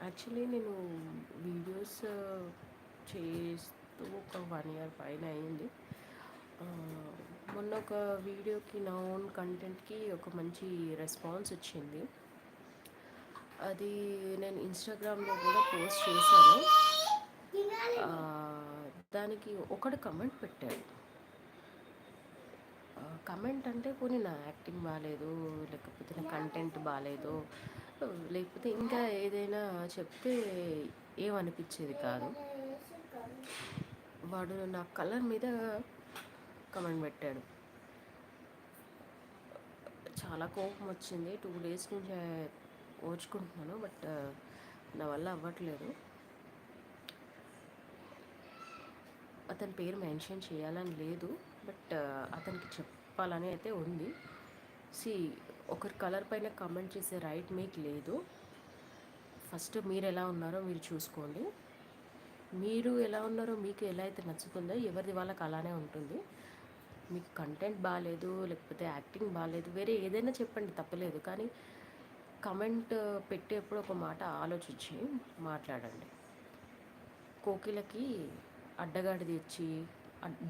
Actually నేను videos చేస్తూ ఒక 1 ఇయర్ పైన అయింది. ఆహ్, మొన్న ఒక వీడియోకి నా ఓన్ కంటెంట్‌కి ఒక మంచి రెస్పాన్స్ వచ్చింది. అది నేను ఇన్‌స్టాగ్రామ్‌లో కూడా పోస్ట్ చేశాను. దానికి ఒకడు కమెంట్ పెట్టాడు. కమెంట్ అంటే పోనీ నా యాక్టింగ్ బాలేదు, లేకపోతే నా కంటెంట్ బాలేదు, లేకపోతే ఇంకా ఏదైనా చెప్తే ఏమనిపించేది కాదు. వాడు నా కలర్ మీద కమెంట్ పెట్టాడు. చాలా కోపం వచ్చింది. 2 డేస్ నుంచి ఓర్చుకుంటున్నాను. బట్ నా వల్ల అవ్వట్లేదు. అతని పేరు మెన్షన్ చేయాలని లేదు. బట్ అతనికి చెప్పాలని అయితే ఉంది. సి ఒకరి కలర్ పైన కమెంట్ చేసే రైట్ మీకు లేదు. ఫస్ట్ మీరు ఎలా ఉన్నారో మీరు చూసుకోండి. మీరు ఎలా ఉన్నారో మీకు ఎలా అయితే నచ్చుతుందో ఎవరిది వాళ్ళకి అలానే ఉంటుంది. మీకు కంటెంట్ బాలేదు, లేకపోతే యాక్టింగ్ బాలేదు, వేరే ఏదైనా చెప్పండి, తప్పలేదు. కానీ కమెంట్ పెట్టేప్పుడు ఒక మాట ఆలోచించి మాట్లాడండి. కోకిలకి అడ్డగాడి తెచ్చి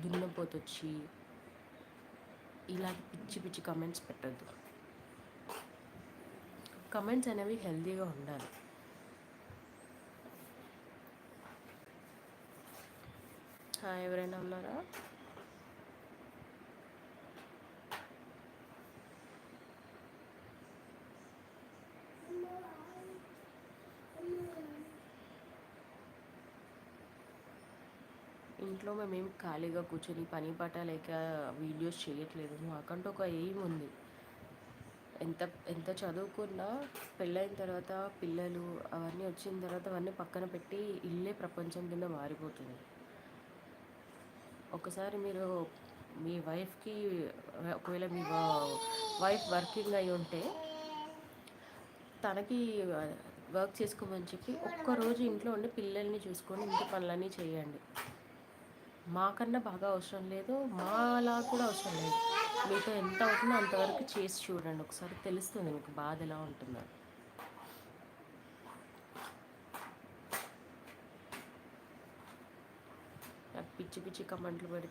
దున్నపోతొచ్చి ఇలాంటి పిచ్చి పిచ్చి కమెంట్స్ పెట్టద్దు. కమెంట్స్ అనేవి హెల్తీగా ఉండాలి. ఎవరైనా ఉన్నారా? ఇంట్లో మేమేం ఖాళీగా కూర్చొని పని పాట లేక వీడియోస్ చేయట్లేదు. మాకంటూ ఒక ఎయిమ్ ఉంది. ఎంత ఎంత చదువుకున్నా పెళ్ళైన తర్వాత పిల్లలు అవన్నీ వచ్చిన తర్వాత అవన్నీ పక్కన పెట్టి ఇల్లే ప్రపంచం కింద మారిపోతుంది. ఒకసారి మీరు మీ వైఫ్కి, ఒకవేళ మీ వైఫ్ వర్కింగ్ అయి ఉంటే తనకి వర్క్ చేసుకోమని చెప్పి ఒక్కరోజు ఇంట్లో ఉండి పిల్లల్ని చూసుకొని ఇంటి పనులన్నీ చేయండి. మాకన్నా బాగా అవసరం లేదు, మాలా కూడా అవసరం లేదు. మీతో ఎంత అవుతుందో అంతవరకు చేసి చూడండి. ఒకసారి తెలుస్తుంది మీకు బాధ ఎలా ఉంటుందో. పిచ్చి పిచ్చి కమెంట్లు పెడితే